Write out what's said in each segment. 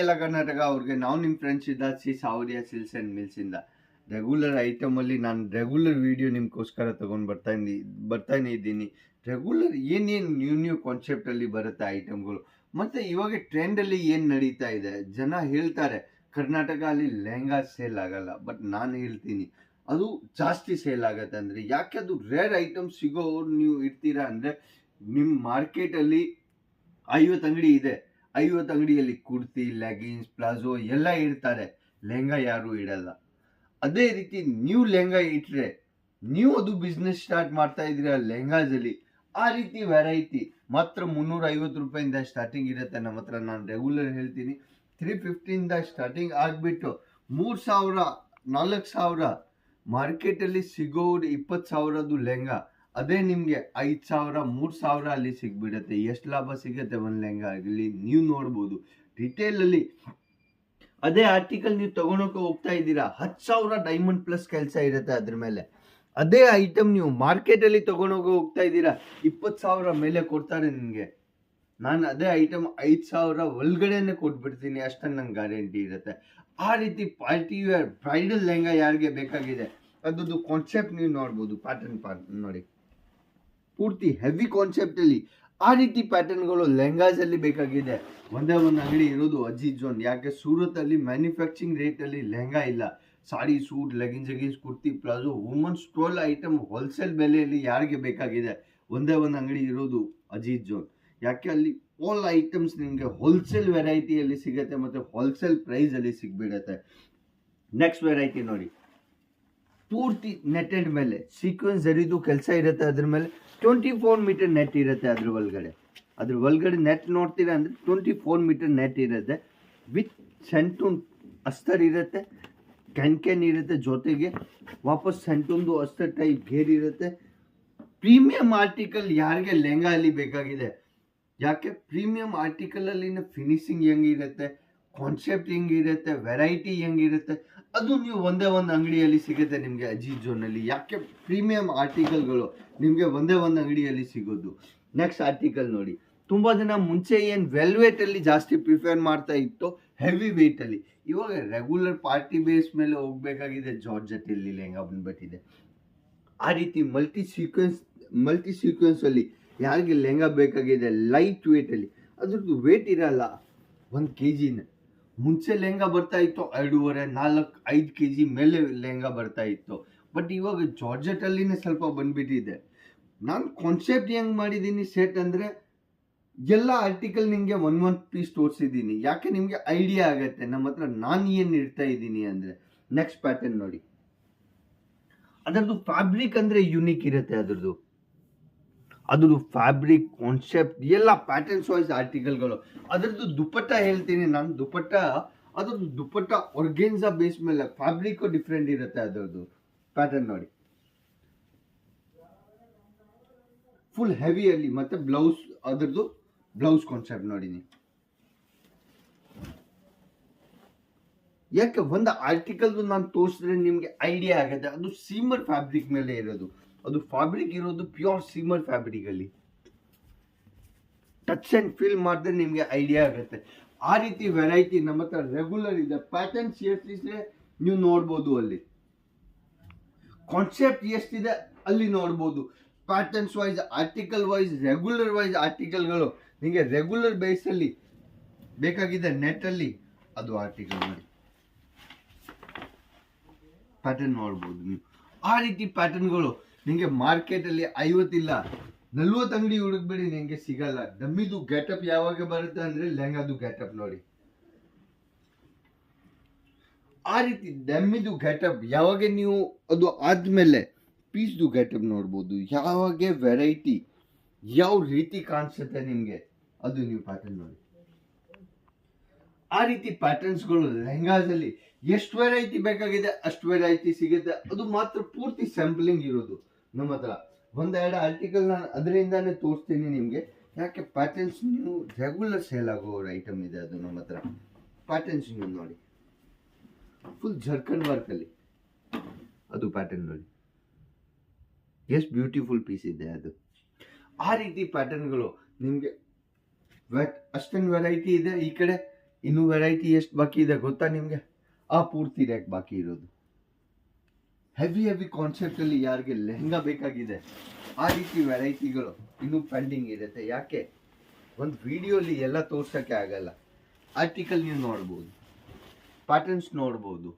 ಎಲ್ಲ ಕರ್ನಾಟಕ ಅವ್ರಿಗೆ ನಾವು ನಿಮ್ಮ ಫ್ರೆಂಡ್ಸ್ ಸಿದ್ಧಾರ್ಥಿ ಸಾವರಿಯಾ ಸಿಲ್ಸ್ ಆ್ಯಂಡ್ ಮಿಲ್ಸಿಂದ ರೆಗ್ಯುಲರ್ ಐಟಮಲ್ಲಿ ನಾನು ರೆಗ್ಯುಲರ್ ವೀಡಿಯೋ ನಿಮ್ಗೋಸ್ಕರ ತೊಗೊಂಡು ಬರ್ತಾನೆ ಇದ್ದೀನಿ. ರೆಗ್ಯುಲರ್ ಏನೇನು ನ್ಯೂ ಕಾನ್ಸೆಪ್ಟಲ್ಲಿ ಬರುತ್ತೆ ಐಟಮ್ಗಳು, ಮತ್ತು ಇವಾಗ ಟ್ರೆಂಡಲ್ಲಿ ಏನು ನಡೀತಾ ಇದೆ. ಜನ ಹೇಳ್ತಾರೆ ಕರ್ನಾಟಕ ಅಲ್ಲಿ ಲೆಹಂಗಾ ಸೇಲ್ ಆಗಲ್ಲ, ಬಟ್ ನಾನು ಹೇಳ್ತೀನಿ ಅದು ಜಾಸ್ತಿ ಸೇಲ್ ಆಗುತ್ತೆ. ಅಂದರೆ ಯಾಕೆ ಅದು ರೇರ್ ಐಟಮ್ ಸಿಗೋರು ನೀವು ಇರ್ತೀರಾ ಅಂದರೆ, ನಿಮ್ಮ ಮಾರ್ಕೆಟಲ್ಲಿ 50 ಅಂಗಡಿ ಇದೆ, 50 ಅಂಗಡಿಯಲ್ಲಿ ಕುರ್ತಿ, ಲೆಗಿನ್ಸ್, ಪ್ಲಾಜೋ ಎಲ್ಲ ಇಡ್ತಾರೆ, ಲೆಹಂಗಾ ಯಾರು ಇಡಲ್ಲ. ಅದೇ ರೀತಿ ನೀವು ಲೆಹಂಗಾ ಇಟ್ಟರೆ ನೀವು ಅದು ಬಿಸ್ನೆಸ್ ಸ್ಟಾರ್ಟ್ ಮಾಡ್ತಾ ಇದ್ದೀರಾ ಲೆಹಂಗಾದಲ್ಲಿ, ಆ ರೀತಿ ವೆರೈಟಿ ಮಾತ್ರ 350 ರೂಪಾಯಿಂದ ಸ್ಟಾರ್ಟಿಂಗ್ ಇರುತ್ತೆ ನಮ್ಮ ಹತ್ರ. ನಾನು ರೆಗ್ಯುಲರ್ ಹೇಳ್ತೀನಿ 350ಇಂದ ಸ್ಟಾರ್ಟಿಂಗ್ ಆಗಿಬಿಟ್ಟು 3000 4000 ಮಾರ್ಕೆಟಲ್ಲಿ ಸಿಗೋದು 20,000 ಲೆಹಂಗಾ, ಅದೇ ನಿಮಗೆ 5,000 3,000 ಅಲ್ಲಿ ಸಿಗ್ಬಿಡುತ್ತೆ. ಎಷ್ಟು ಲಾಭ ಸಿಗುತ್ತೆ ಒಂದು ಲೆಹಂಗಾ ಆಗಲಿ ನೀವು ನೋಡ್ಬೋದು. ರಿಟೇಲಲ್ಲಿ ಅದೇ ಆರ್ಟಿಕಲ್ ನೀವು ತಗೊಳಕ್ಕೆ ಹೋಗ್ತಾ ಇದ್ದೀರಾ, 10,000 ಡೈಮಂಡ್ ಪ್ಲಸ್ ಕೆಲಸ ಇರುತ್ತೆ ಅದ್ರ ಮೇಲೆ. ಅದೇ ಐಟಮ್ ನೀವು ಮಾರ್ಕೆಟಲ್ಲಿ ತಗೊಂಡೋಗಿ ಹೋಗ್ತಾ ಇದ್ದೀರಾ, 20,000 ಮೇಲೆ ಕೊಡ್ತಾರೆ ನಿಮಗೆ. ನಾನು ಅದೇ ಐಟಮ್ 5,000 ಒಳಗಡೆನೆ ಕೊಟ್ಬಿಡ್ತೀನಿ, ಅಷ್ಟನ್ನು ನಂಗೆ ಗ್ಯಾರಂಟಿ ಇರುತ್ತೆ. ಆ ರೀತಿ ಪಾರ್ಟಿ ವೇರ್ ಬ್ರೈಡಲ್ ಲೆಹಂಗಾ ಯಾರಿಗೆ ಬೇಕಾಗಿದೆ ಅದರದ್ದು ಕಾನ್ಸೆಪ್ಟ್ ನೀವು ನೋಡ್ಬೋದು. ಪ್ಯಾಟರ್ನ್ ನೋಡಿ, ಪೂರ್ತಿ ಹೆವಿ ಕಾನ್ಸೆಪ್ಟಲ್ಲಿ ಆ ರೀತಿ ಪ್ಯಾಟರ್ನ್ಗಳು ಲೆಹಂಗಾಸಲ್ಲಿ ಬೇಕಾಗಿದೆ. ಒಂದೇ ಒಂದು ಅಂಗಡಿ ಇರೋದು ಅಜೀಜ್ ಜೋನ್. ಯಾಕೆ ಸೂರತಲ್ಲಿ ಮ್ಯಾನುಫ್ಯಾಕ್ಚರಿಂಗ್ ರೇಟಲ್ಲಿ ಲೆಹಂಗಾ ಇಲ್ಲ. Sari, suit, leggings, kurti, palazzo, women's stole item wholesale ಬೆಲೆಯಲ್ಲಿ ಯಾರಿಗೆ ಬೇಕಾಗಿದೆ ಒಂದೇ ಒಂದು ಅಂಗಡಿ ಇರೋದು ಅಜೀಜ್ ಜೋನ್. ಯಾಕೆ ಅಲ್ಲಿ ಆಲ್ ಐಟಮ್ಸ್ ನಿಮಗೆ ಹೋಲ್ಸೇಲ್ ವೆರೈಟಿಯಲ್ಲಿ ಸಿಗುತ್ತೆ ಮತ್ತು ಹೋಲ್ಸೇಲ್ ಪ್ರೈಸಲ್ಲಿ ಸಿಗ್ಬಿಡುತ್ತೆ. ನೆಕ್ಸ್ಟ್ ವೆರೈಟಿ ನೋಡಿ, ಪೂರ್ತಿ ನೆಟ್ಟೆಡ್ ಮೇಲೆ ಸೀಕ್ವೆನ್ಸ್ ಜರಿದು ಕೆಲಸ ಇರುತ್ತೆ. ಅದ್ರ ಮೇಲೆ 24 ಮೀಟರ್ ನೆಟ್ ಇರುತ್ತೆ. ಅದ್ರ ಒಳಗಡೆ ನೆಟ್ ನೋಡ್ತೀರಾ ಅಂದರೆ 24 ಮೀಟರ್ ನೆಟ್ ಇರುತ್ತೆ. ವಿತ್ ಸೆಂಟೂನ್ ಅಸ್ತರ್ ಇರುತ್ತೆ, ಕ್ಯಾನ್ ಇರುತ್ತೆ, ಜೊತೆಗೆ ವಾಪಸ್ ಸೆಂಟೂನ್ದು ಅಸ್ತರ್ ಟೈಪ್ ಗೇರ್ ಇರುತ್ತೆ. ಪ್ರೀಮಿಯಂ ಆರ್ಟಿಕಲ್ ಯಾರಿಗೆ ಲೆಹಂಗಾ ಅಲ್ಲಿ ಬೇಕಾಗಿದೆ, ಯಾಕೆ ಪ್ರೀಮಿಯಂ ಆರ್ಟಿಕಲಲ್ಲಿ ಫಿನಿಶಿಂಗ್ ಹೆಂಗಿರುತ್ತೆ, ಕಾನ್ಸೆಪ್ಟ್ ಹೆಂಗಿರುತ್ತೆ, ವೆರೈಟಿ ಹೆಂಗಿರುತ್ತೆ, ಅದು ನೀವು ಒಂದೇ ಒಂದು ಅಂಗಡಿಯಲ್ಲಿ ಸಿಗುತ್ತೆ ನಿಮಗೆ ಅಜೀಜ್ ಜೋನಲ್ಲಿ. ಯಾಕೆ ಪ್ರೀಮಿಯಂ ಆರ್ಟಿಕಲ್ಗಳು ನಿಮಗೆ ಒಂದೇ ಒಂದು ಅಂಗಡಿಯಲ್ಲಿ ಸಿಗೋದು. ನೆಕ್ಸ್ಟ್ ಆರ್ಟಿಕಲ್ ನೋಡಿ, ತುಂಬ ಜನ ಮುಂಚೆ ಏನು ವೆಲ್ವೆಟಲ್ಲಿ ಜಾಸ್ತಿ ಪ್ರಿಫರ್ ಮಾಡ್ತಾ ಇತ್ತು, ಹೆವಿ ವೆಯ್ಟಲ್ಲಿ. ಇವಾಗ ರೆಗ್ಯುಲರ್ ಪಾರ್ಟಿ ಬೇಸ್ ಮೇಲೆ ಹೋಗಬೇಕಾಗಿದೆ, ಜಾರ್ಜೆಟಲ್ಲಿ ಲೆಹಂಗಾ ಬಂದ್ಬಿಟ್ಟಿದೆ. ಆ ರೀತಿ ಮಲ್ಟಿ ಸೀಕ್ವೆನ್ಸಲ್ಲಿ ಯಾರಿಗೆ ಲೆಹಂಗಾ ಬೇಕಾಗಿದೆ ಲೈಟ್ ವೇಟಲ್ಲಿ, ಅದ್ರದ್ದು ವೇಟ್ ಇರಲ್ಲ 1 kg. ಮುಂಚೆ ಲೆಹಂಗಾ ಬರ್ತಾ ಇತ್ತು 2.5 4 5 kg ಮೇಲೆ ಲೆಹಂಗಾ ಬರ್ತಾ ಇತ್ತು. ಬಟ್ ಇವಾಗ ಜಾರ್ಜೆಟಲ್ಲಿನೇ ಸ್ವಲ್ಪ ಬಂದ್ಬಿಟ್ಟಿದೆ. ನಾನು ಕಾನ್ಸೆಪ್ಟ್ ಹೆಂಗೆ ಮಾಡಿದ್ದೀನಿ ಸೆಟ್ ಅಂದರೆ, ಎಲ್ಲ ಆರ್ಟಿಕಲ್ ನಿಮಗೆ ಒಂದು ಪೀಸ್ ತೋರಿಸಿದ್ದೀನಿ, ಯಾಕೆ ನಿಮಗೆ ಐಡಿಯಾ ಆಗುತ್ತೆ ನಮ್ಮ ಹತ್ರ ನಾನು ಏನು ಇಡ್ತಾ ಇದ್ದೀನಿ ಅಂದರೆ. ನೆಕ್ಸ್ಟ್ ಪ್ಯಾಟರ್ನ್ ನೋಡಿ, ಅದರದ್ದು ಫ್ಯಾಬ್ರಿಕ್ ಅಂದರೆ ಯೂನಿಕ್ ಇರುತ್ತೆ. ಅದ್ರದ್ದು ಫ್ಯಾಬ್ರಿಕ್ ಕಾನ್ಸೆಪ್ಟ್ ಎಲ್ಲ ಪ್ಯಾಟರ್ನ್ಸ್ ವೈಸ್ ಆರ್ಟಿಕಲ್ಗಳು. ಅದರದ್ದು ದುಪ್ಪಟ್ಟ ಹೇಳ್ತೀನಿ ನಾನು, ಅದರದ್ದು ದುಪ್ಪಟ್ಟ ಆರ್ಗೆನ್ಸಾ ಬೇಸ್ ಮೇಲೆ ಫ್ಯಾಬ್ರಿಕ್ ಡಿಫ್ರೆಂಟ್ ಇರುತ್ತೆ. ಅದರದ್ದು ಪ್ಯಾಟರ್ನ್ ನೋಡಿ, ಫುಲ್ ಹೆವಿಯಲ್ಲಿ, ಮತ್ತೆ ಅದರದ್ದು ಬ್ಲೌಸ್ ಕಾನ್ಸೆಪ್ಟ್ ನೋಡಿ ನೀವು. ಯಾಕೆ ಒಂದು ಆರ್ಟಿಕಲ್ದು ನಾನು ತೋರಿಸಿದ್ರೆ ನಿಮಗೆ ಐಡಿಯಾ ಆಗುತ್ತೆ. ಅದು ಸೀಮರ್ ಫ್ಯಾಬ್ರಿಕ್ ಮೇಲೆ ಇರೋದು, ಅದು ಫ್ಯಾಬ್ರಿಕ್ ಇರೋದು ಪ್ಯೂರ್ ಸೀಮರ್ ಫ್ಯಾಬ್ರಿಕಲ್ಲಿ. ಟಚ್ ಆ್ಯಂಡ್ ಫೀಲ್ ಮಾಡಿದ್ರೆ ನಿಮಗೆ ಐಡಿಯಾ ಆಗುತ್ತೆ. ಆ ರೀತಿ ವೆರೈಟಿ ನಮ್ಮ ಹತ್ರ ರೆಗ್ಯುಲರ್ ಇದೆ. ಪ್ಯಾಟರ್ನ್ಸ್ ಎಷ್ಟಿದೆ ನೀವು ನೋಡ್ಬೋದು, ಅಲ್ಲಿ ಕಾನ್ಸೆಪ್ಟ್ ಎಷ್ಟಿದೆ ಅಲ್ಲಿ ನೋಡ್ಬೋದು. Patterns wise, article wise, regular wise ಆರ್ಟಿಕಲ್ಗಳು ನಿಮಗೆ ರೆಗ್ಯುಲರ್ ಬೇಸಲ್ಲಿ ಬೇಕಾಗಿದೆ ನೆಟ್ಟಲ್ಲಿ, ಅದು ಆರ್ಟಿಕಲ್ ನೋಡಿ ಪ್ಯಾಟರ್ನ್ ನೋಡ್ಬೋದು ನೀವು. ಆ ರೀತಿ ಪ್ಯಾಟರ್ನ್ಗಳು ನಿಮಗೆ ಮಾರ್ಕೆಟಲ್ಲಿ 50 ಇಲ್ಲ 40 ಅಂಗಡಿ ಹುಡುಕ್ಬೇಡಿ, ನಿಮಗೆ ಸಿಗಲ್ಲ. ಡಮ್ಮಿದು ಗೆಟಪ್ ಯಾವಾಗ ಬರುತ್ತೆ ಅಂದರೆ ಲೆಹಂಗಾದು ಗೆಟಪ್ ನೋಡಿ. ಆ ರೀತಿ ಡಮ್ಮಿದು ಗೆಟಪ್ ಯಾವಾಗ ನೀವು ಅದು ಆದಮೇಲೆ ಪೀಸ್ದು ಗೆಟಪ್ ನೋಡ್ಬೋದು. ಯಾವಾಗ ವೆರೈಟಿ ಯಾವ ರೀತಿ ಕಾಣಿಸುತ್ತೆ ನಿಮಗೆ, ಅದು ನೀವು ಪ್ಯಾಟರ್ನ್ ನೋಡಿ. ಆ ರೀತಿ ಪ್ಯಾಟರ್ನ್ಸ್ಗಳು ಲೆಹಂಗಾದಲ್ಲಿ ಎಷ್ಟು ವೆರೈಟಿ ಬೇಕಾಗಿದೆ ಅಷ್ಟು ವೆರೈಟಿ ಸಿಗುತ್ತೆ. ಅದು ಮಾತ್ರ ಪೂರ್ತಿ ಸ್ಯಾಂಪಲಿಂಗ್ ಇರೋದು ನಮ್ಮ ಹತ್ರ. 1-2 ಆರ್ಟಿಕಲ್ ನಾನು ಅದರಿಂದಾನೇ ತೋರಿಸ್ತೀನಿ ನಿಮಗೆ. ಯಾಕೆ ಪ್ಯಾಟರ್ನ್ಸ್ ನೀವು ರೆಗ್ಯುಲರ್ ಸೇಲ್ ಆಗೋ ಐಟಮ್ ಇದೆ ಅದು ನಮ್ಮ ಹತ್ರ. ಪ್ಯಾಟರ್ನ್ಸ್ ನೀವು ನೋಡಿ, ಫುಲ್ ಜರ್ಕನ್ ವರ್ಕಲ್ಲಿ ಅದು ಪ್ಯಾಟರ್ನ್ ನೋಡಿ, ಎಷ್ಟು ಬ್ಯೂಟಿಫುಲ್ ಪೀಸ್ ಇದೆ ಅದು. ಆ ರೀತಿ ಪ್ಯಾಟರ್ನ್ಗಳು ನಿಮಗೆ ಅಷ್ಟೊಂದು ವೆರೈಟಿ ಇದೆ. ಈ ಕಡೆ ಇನ್ನು ವೆರೈಟಿ ಎಷ್ಟು ಬಾಕಿ ಇದೆ ಗೊತ್ತಾ ನಿಮಗೆ? ಆ ಪೂರ್ತಿ ರ್ಯಾಕ್ ಬಾಕಿ ಇರೋದು. ಹೆವಿ ಕಾನ್ಸೆಪ್ಟ್ ಅಲ್ಲಿ ಯಾರಿಗೆ ಲೆಹಂಗಾ ಬೇಕಾಗಿದೆ ಆ ರೀತಿ ವೆರೈಟಿಗಳು ಇನ್ನೂ ಪೆಂಡಿಂಗ್ ಇರುತ್ತೆ. ಯಾಕೆ? ಒಂದು ವಿಡಿಯೋಲಿ ಎಲ್ಲ ತೋರ್ಸೋಕ್ಕೆ ಆಗಲ್ಲ. ಆರ್ಟಿಕಲ್ ನೀವು ನೋಡ್ಬೋದು, ಪ್ಯಾಟರ್ನ್ಸ್ ನೋಡ್ಬೋದು.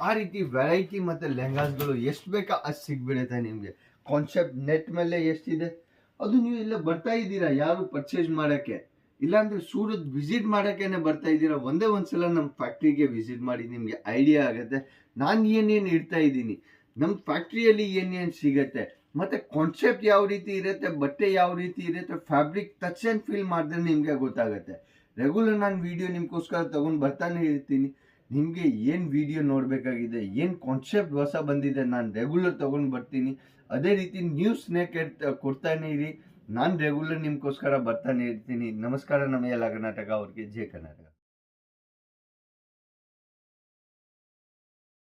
ಆ ರೀತಿ ವೆರೈಟಿ ಮತ್ತು ಲೆಹಂಗಾಸ್ಗಳು ಎಷ್ಟು ಬೇಕಾ ಅಷ್ಟು ಸಿಗ್ಬಿಡುತ್ತೆ ನಿಮಗೆ. ಕಾನ್ಸೆಪ್ಟ್ ನೆಟ್ ಮೇಲೆ ಎಷ್ಟಿದೆ ಅದು ನೀವು ಇಲ್ಲ ಬರ್ತಾ ಇದ್ದೀರಾ ಯಾರು ಪರ್ಚೇಸ್ ಮಾಡೋಕ್ಕೆ, ಇಲ್ಲಾಂದ್ರೆ ಸೂರತ್ ವಿಸಿಟ್ ಮಾಡೋಕ್ಕೇನೆ ಬರ್ತಾ ಇದ್ದೀರಾ, ಒಂದೇ ಒಂದ್ಸಲ ನಮ್ಮ ಫ್ಯಾಕ್ಟ್ರಿಗೆ ವಿಸಿಟ್ ಮಾಡಿ ನಿಮಗೆ ಐಡಿಯಾ ಆಗುತ್ತೆ ನಾನು ಏನೇನು ಇಡ್ತಾ ಇದ್ದೀನಿ, ನಮ್ಮ ಫ್ಯಾಕ್ಟ್ರಿಯಲ್ಲಿ ಏನೇನು ಸಿಗುತ್ತೆ, ಮತ್ತು ಕಾನ್ಸೆಪ್ಟ್ ಯಾವ ರೀತಿ ಇರುತ್ತೆ, ಬಟ್ಟೆ ಯಾವ ರೀತಿ ಇರುತ್ತೆ, ಫ್ಯಾಬ್ರಿಕ್ ಟಚ್ ಆ್ಯಂಡ್ ಫೀಲ್ ಮಾಡಿದ್ರೆ ನಿಮಗೆ ಗೊತ್ತಾಗುತ್ತೆ. ರೆಗ್ಯುಲರ್ ನಾನು ವಿಡಿಯೋ ನಿಮಗೋಸ್ಕರ ತೊಗೊಂಡು ಬರ್ತಾನೆ ಇರ್ತೀನಿ. ನಿಮಗೆ ಏನು ವಿಡಿಯೋ ನೋಡಬೇಕಾಗಿದೆ, ಏನು ಕಾನ್ಸೆಪ್ಟ್ ಹೊಸ ಬಂದಿದೆ ನಾನು ರೆಗ್ಯುಲರ್ ತೊಗೊಂಡು ಬರ್ತೀನಿ. ಅದೇ ರೀತಿ ನ್ಯೂಸ್ನೇ ಕೊಡ್ತಾನೆ ಇರಿ. ನಾನು ರೆಗ್ಯುಲರ್ ನಿಮಗೋಸ್ಕರ ಬರ್ತಾನೆ ಇರ್ತೀನಿ. ನಮಸ್ಕಾರ. ನಮ್ಮ ಎಲ್ಲ ಕರ್ನಾಟಕ ಅವ್ರಿಗೆ ಜೈ ಕರ್ನಾಟಕ.